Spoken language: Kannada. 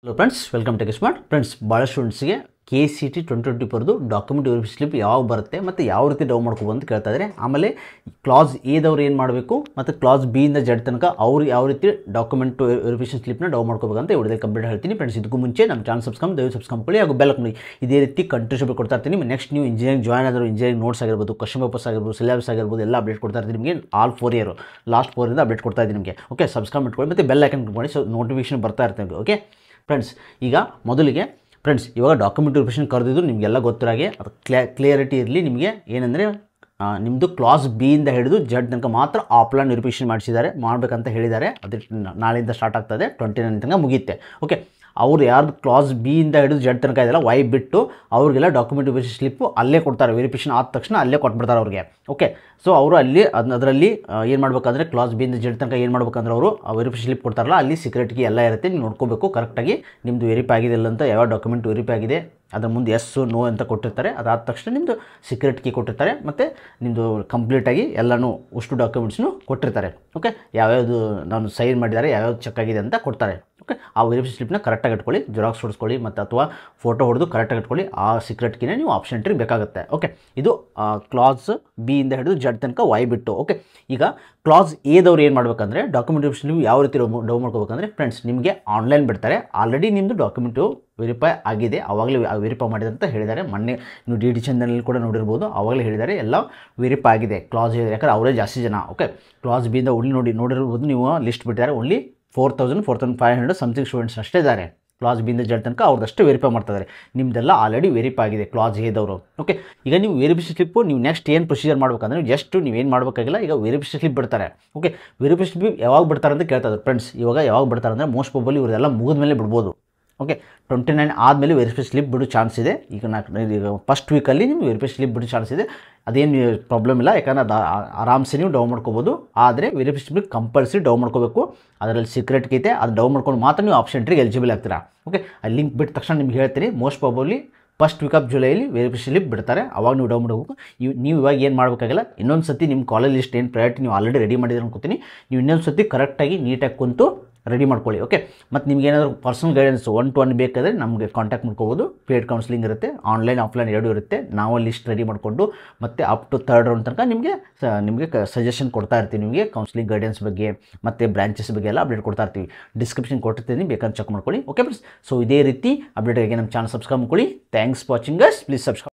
Hello friends, welcome to smart friends. ಭಾಳ ಸ್ಟೂಡೆಂಟ್ಸ್ಗೆ KCT 2024 ಡಾಕ್ಯುಮೆಂಟ್ ವೆರಿಫಿಕೇಷನ್ ಸ್ಲಿಪ್ ಯಾವಾಗ ಬರುತ್ತೆ ಮತ್ತು ಯಾವ ರೀತಿ ಡೌನ್ ಮಾಡ್ಕೋಬೋದು ಅಂತ ಕೇಳ್ತಾ ಇದ್ದಾರೆ. ಆಮೇಲೆ ಕ್ಲಾಸ್ ಎದವ್ರು ಏನು ಮಾಡಬೇಕು ಮತ್ತು ಕ್ಲಾಸ್ ಬಿ ಇಂದ ಜಡ್ ತನಕ ಅವ್ರು ಯಾವ ರೀತಿ ಡಾಕ್ಯುಮೆಂಟ್ ವೆರಿಫಿಕೇಷನ್ ಸ್ಲಿಪ್ನ ಡೌನ್ ಮಾಡ್ಕೋಬೇಕು ಅಂತ ವಿಡಿಯೋದಲ್ಲಿ ಕಂಪ್ಲೀಟ್ ಹೇಳ್ತೀನಿ. ಫ್ರೆಂಡ್ಸ್, ಇದಕ್ಕೂ ಮುಂಚೆ ನಮ್ಮ ಚಾನಲ್ ದಯವಿಟ್ಟು ಸಬ್ಸ್ಕ್ರೈಬ್ ಮಾಡಿ ಹಾಗೂ ಬೆಲ್ ಹಾಕಿ. ಇದೇ ರೀತಿ ಕಂಟಿನ್ಯೂಸ್ ಕೊಡ್ತಾ ಇರ್ತೀನಿ. ನೆಕ್ಸ್ಟ್ ನೀವು ಇಂಜಿನಿಯರಿಂಗ್ ಜಾಯ್ನ್ ಆದರೂ ಇಂಜಿನಿಯರಿಂಗ್ ನೋಟ್ಸ್ ಆಗಿರ್ಬೋದು, ಕ್ವಶ್ಚನ್ ಪೇಪರ್ಸ್ ಆಗಿರ್ಬೋದು, ಸಿಲೆಬಸ್ ಆಗಿರ್ಬೋದು ಎಲ್ಲ ಅಪ್ಡೇಟ್ ಕೊಡ್ತಾ ಇರ್ತೀನಿ ನಿಮಗೆ. ಆಲ್ 4 ಇಯರ್ ಲಾಸ್ಟ್ 4 ಇಂದ ಅಪ್ಡೇಟ್ ಕೊಡ್ತಾ ಇದ್ದೀನಿ ನಿಮಗೆ. ಓಕೆ, ಸಬ್ಸ್ಕ್ರೈಬ್ ಮಾಡ್ಕೊಳ್ಳಿ ಮತ್ತು ಬೆಲ್ ಐಕನ್ ಮಾಡಿ, ಸೊ ನೋಟಿಫಿಕೇಶನ್ ಬರ್ತಾ ಇರ್ತೀವಿ. ಓಕೆ ಫ್ರೆಂಡ್ಸ್, ಈಗ ಮೊದಲಿಗೆ ಫ್ರೆಂಡ್ಸ್ ಇವಾಗ ಡಾಕ್ಯುಮೆಂಟ್ ವೆರಿಫಿಕೇಷನ್ ಕರೆದಿದ್ದು ನಿಮಗೆಲ್ಲ ಗೊತ್ತಿರಾಗೆ ಅದು ಕ್ಲಿಯರಿಟಿ ಇರಲಿ ನಿಮಗೆ. ಏನಂದರೆ ನಿಮ್ಮದು ಕ್ಲಾಸ್ ಬಿ ಇಂದ ಹಿಡಿದು ಜಡ್ ತನಕ ಮಾತ್ರ ಆಫ್ಲೈನ್ ವೆರಿಫಿಕೇಷನ್ ಮಾಡಬೇಕಂತ ಹೇಳಿದ್ದಾರೆ. ಅದು ನಾಳೆಯಿಂದ ಸ್ಟಾರ್ಟ್ ಆಗ್ತದೆ, 29 ತನಕ ಮುಗಿಯುತ್ತೆ. ಓಕೆ, ಅವ್ರು ಯಾರ್ದು ಕ್ಲಾಸ್ ಬಿ ಇಂದ ಹಿಡಿದು ಜಡ್ ತನಕ ಇದೆಲ್ಲ ವೈ ಬಿಟ್ಟು ಅವ್ರಿಗೆಲ್ಲ ಡಾಕ್ಯುಮೆಂಟ್ ವೆರಿಫಿಕೇಷನ್ ಸ್ಲಿಪ್ಪು ಅಲ್ಲೇ ಕೊಡ್ತಾರೆ. ವೆರಿಫಿಕೇಷನ್ ಆದ ತಕ್ಷಣ ಅಲ್ಲೇ ಕೊಟ್ಬಿಡ್ತಾರೆ ಅವ್ರಿಗೆ. ಓಕೆ, ಸೊ ಅವರು ಅಲ್ಲಿ ಅದರಲ್ಲಿ ಏನು ಮಾಡಬೇಕಂದ್ರೆ ಕ್ಲಾಸ್ ಬಿ ಇಂದ ಜಡ್ ತನಕ ಏನು ಮಾಡ್ಬೇಕಂದ್ರೆ ಅವರು ಆ ವೆರಿಫಿಕೇಷನ್ ಸ್ಲಿಪ್ ಕೊಡ್ತಾರಲ್ಲ, ಅಲ್ಲಿ ಸೀಕ್ರೆಟ್ಗೆ ಎಲ್ಲ ಇರುತ್ತೆ. ನೀವು ನೋಡ್ಕೋಬೇಕು ಕರೆಕ್ಟಾಗಿ ನಿಮ್ಮದು ವೆರಿಫೈ ಆಗಿದೆ ಇಲ್ಲ ಅಂತ. ಯಾವ ಡಾಕ್ಯುಮೆಂಟ್ ವೆರಿಫೈ ಆಗಿದೆ ಅದ್ರ ಮುಂದೆ ಎಸ್ ನೋ ಅಂತ ಕೊಟ್ಟಿರ್ತಾರೆ. ಅದಾದ ತಕ್ಷಣ ನಿಮ್ಮದು ಸೀಕ್ರೆಟ್ ಕೀ ಕೊಟ್ಟಿರ್ತಾರೆ ಮತ್ತು ನಿಮ್ಮದು ಕಂಪ್ಲೀಟಾಗಿ ಎಲ್ಲನೂ ಅಷ್ಟು ಡಾಕ್ಯುಮೆಂಟ್ಸ್ನು ಕೊಟ್ಟಿರ್ತಾರೆ. ಓಕೆ, ಯಾವ್ಯಾವುದು ನಾನು ಸೈನ್ ಮಾಡಿದ್ದಾರೆ, ಯಾವ್ಯಾವ್ದು ಚೆಕ್ ಆಗಿದೆ ಅಂತ ಕೊಡ್ತಾರೆ. ಓಕೆ, ಆ ವೆರಿಫಿಕೇಷನ್ ಸ್ಲಿಪ್ನ ಕರೆಕ್ಟಾಗಿ ಇಟ್ಕೊಳ್ಳಿ, ಜೆರಾಕ್ಸ್ ಹೊಡಿಸ್ಕೊಳ್ಳಿ ಮತ್ತು ಅಥವಾ ಫೋಟೋ ಹೊಡೆದು ಕರೆಕ್ಟಾಗಿ ಇಟ್ಕೊಳ್ಳಿ. ಆ ಸೀಕ್ರೆಟ್ ಕೀನೇ ನೀವು ಆಪ್ಷನ್ ಎಂಟ್ರಿಗೆ ಬೇಕಾಗುತ್ತೆ. ಓಕೆ, ಇದು ಕ್ಲಾಸ್ ಬಿ ಇಂದ ಹಿಡಿದು ಜಡ್ ತನಕ ವೈ ಬಿಟ್ಟು. ಓಕೆ, ಈಗ ಕ್ಲಾಸ್ ಎದವ್ರು ಏನು ಮಾಡಬೇಕಂದ್ರೆ ಡಾಕ್ಯುಮೆಂಟ್ ವೆರಿಫಿಕೇಷನ್ ನೀವು ಯಾವ ರೀತಿ ಡೌನ್ ಮಾಡ್ಕೋಬೇಕಂದ್ರೆ ಫ್ರೆಂಡ್ಸ್, ನಿಮಗೆ ಆನ್ಲೈನ್ ಬಿಡ್ತಾರೆ. ಆಲ್ರೆಡಿ ನಿಮ್ಮದು ಡಾಕ್ಯುಮೆಂಟು ವೆರಿಫೈ ಆಗಿದೆ, ಆವಾಗಲೇ ವೆರಿಫೈ ಮಾಡಿದೆ ಅಂತ ಹೇಳಿದ್ದಾರೆ. ಮೊನ್ನೆ ನೀವು DD ಚಾನಲಲ್ಲಿ ಕೂಡ ನೋಡಿರ್ಬೋದು, ಆವಾಗಲೇ ಹೇಳಿದ್ದಾರೆ ಎಲ್ಲ ವೆರಿಫೈ ಆಗಿದೆ ಕ್ಲಾಸ್ ಎ. ಯಾಕಂದರೆ ಅವರೇ ಜಾಸ್ತಿ ಜನ. ಓಕೆ, ಕ್ಲಾಸ್ ಬಿಯಿಂದ ನೋಡಿರ್ಬೋದು ನೀವು, ಲಿಸ್ಟ್ ಬಿಟ್ಟಿದ್ದಾರೆ. ಓನ್ಲಿ 4,500 ಸಮಥಿಂಗ್ ಸ್ಟೂಡೆಂಟ್ಸ್ ಅಷ್ಟೇ ಇದ್ದಾರೆ ಕ್ಲಾಸ್ ಬಿಯಿಂದ ಜಡ್ ತನಕ. ಅವ್ರದ್ದಷ್ಟೇ ವೆರಿಫೈ ಮಾಡ್ತಾರೆ. ನಿಮ್ಮದೆಲ್ಲ ಆಲ್ರೆಡಿ ವೆರಿಫೈ ಆಗಿದೆ ಕ್ಲಾಸ್ ಎದವರು. ಓಕೆ, ಈಗ ನೀವು ವೆರಿಫಿಕೇಷನ್ ಸ್ಲಿಪ್ಪು ನೀವು ನೆಕ್ಸ್ಟ್ ಏನು ಪ್ರೊಸೀಜರ್ ಮಾಡ್ಬೇಕಂದ್ರೆ ಜಸ್ಟ್ ನೀವೇನು ಮಾಡಬೇಕಾಗಿಲ್ಲ. ಈಗ ವೆರಿಫಿಕೇಷನ್ ಸ್ಲಿಪ್ ಬಿಡ್ತಾರೆ. ಓಕೆ, ವೆರಿಫಿಕೇಷನ್ ಸ್ಲಿಪ್ ಯಾವಾಗ ಬಿಡ್ತಾರೆ ಅಂತ ಕೇಳ್ತಾ ಇದ್ದಾರೆ ಫ್ರೆಂಡ್ಸ್. ಇವಾಗ ಯಾವಾಗ ಬಿಡ್ತಾರೆ ಅಂದರೆ ಮೋಸ್ಟ್ ಪ್ರಾಬಬ್ಲಿ ಇವರೆಲ್ಲ ಮುಗಿದ ಮೇಲೆ ಬಿಡ್ಬೋದು. ಓಕೆ, 29 ಆದಮೇಲೆ ವೆರಿಫಿಕೇಷನ್ ಸ್ಲಿಪ್ ಬಿಡೋ ಚಾನ್ಸ್ ಇದೆ. ಈಗ ಫಸ್ಟ್ ವೀಕಲ್ಲಿ ನಿಮ್ಗೆ ವೆರಿಫಿಕೇಷನ್ ಸ್ಲಿಪ್ ಬಿಡೋ ಚಾನ್ಸ್ ಇದೆ. ಅದೇನು ಪ್ರಾಬ್ಲಮ್ ಇಲ್ಲ, ಯಾಕಂದರೆ ಅದು ಆರಾಮ್ಸೆ ನೀವು ಡೌನ್ ಮಾಡ್ಕೋಬೋದು. ಆದರೆ ವೆರಿಫಿಕೇಷನ್ ಸ್ಲಿಪ್ ಕಂಪಲ್ಸರಿ ಡೌನ್ ಮಾಡ್ಕೋಬೇಕು. ಅದರಲ್ಲಿ ಸೀಕ್ರೆಟ್ ಐತೆ, ಅದು ಡೌನ್ ಮಾಡ್ಕೊಂಡು ಮಾತ್ರ ನೀವು ಆಪ್ಷನ್ ಎಂಟ್ರಿಗೆ ಎಲಿಜಿಬಲ್ ಆಗ್ತೀರಾ. ಓಕೆ, ಆ ಲಿಂಕ್ ಬಿಟ್ಟ ತಕ್ಷಣ ನಿಮ್ಗೆ ಹೇಳ್ತೀನಿ. Most probably first week of ಜುಲೈಲಿ ವೆರಿಫಿಕೇಷನ್ ಸ್ಲಿಪ್ ಬಿಡ್ತಾರೆ. ಅವಾಗ ನೀವು ಡೌನ್ ಮಾಡಬೇಕು. ನೀವು ಇವಾಗ ಏನು ಮಾಡಬೇಕಾಗಿಲ್ಲ, ಇನ್ನೊಂದು ಸತಿ ನಿಮ್ಮ ಕಾಲೇಜ್ ಲಿಸ್ಟ್ ಏನು ಪ್ರಯಾರಿಟಿ ನೀವು ಆಲ್ರೆಡಿ ರೆಡಿ ಮಾಡಿದ್ರೆ ಅನ್ಕೋತೀನಿ. ನೀವು ಇನ್ನೊಂದು ಸತಿ ಕರೆಕ್ಟಾಗಿ ನೀಟಾಗಿ ಕುಂತು ರೆಡಿ ಮಾಡ್ಕೊಳ್ಳಿ. ಓಕೆ, ಮತ್ತು ನಿಮ್ಗೆ ಏನಾದರೂ ಪರ್ಸನಲ್ ಗೈಡೆನ್ಸ್ 1-to-1 ಬೇಕಾದರೆ ನಮಗೆ ಕಾಂಟ್ಯಾಕ್ಟ್ ಮಾಡ್ಕೋಬೋದು. ಪೇಯ್ಡ್ ಕೌನ್ಸಿಲಿಂಗ್ ಇರುತ್ತೆ, ಆನ್ಲೈನ್ ಆಫ್ಲೈನ್ ಎರಡೂ ಇರುತ್ತೆ. ನಾವು ಲಿಸ್ಟ್ ರೆಡಿ ಮಾಡಿಕೊಂಡು ಮತ್ತು ಅಪ್ ಟು 3rd ರೌಂಡ್ ತನಕ ನಿಮಗೆ ಸಜೆಷನ್ ಕೊಡ್ತಾ ಇರ್ತೀವಿ. ನಿಮಗೆ ಕೌನ್ಸಿಲಿಂಗ್ ಗೈಡೆನ್ಸ್ ಬಗ್ಗೆ ಮತ್ತು ಬ್ರಾಂಚಸ್ ಬಗ್ಗೆ ಎಲ್ಲ ಅಪ್ಡೇಟ್ ಕೊಡ್ತಾ ಇರ್ತೀವಿ. ಡಿಸ್ಕ್ರಿಪ್ಷನ್ ಕೊಟ್ಟಿರ್ತೀನಿ, ಬೇಕಾದ್ರೆ ಚೆಕ್ ಮಾಡ್ಕೊಳ್ಳಿ. ಓಕೆ ಫ್ರೆಂಡ್ಸ್, ಸೊ ಇದೇ ರೀತಿ ಅಪ್ಡೇಟ್ಗೆ ನಮ್ಮ ಚಾನಲ್ ಸಬ್ಸ್ಕ್ರೈಬ್ ಮಾಡ್ಕೊಳ್ಳಿ. Thanks for watching guys. Please subscribe.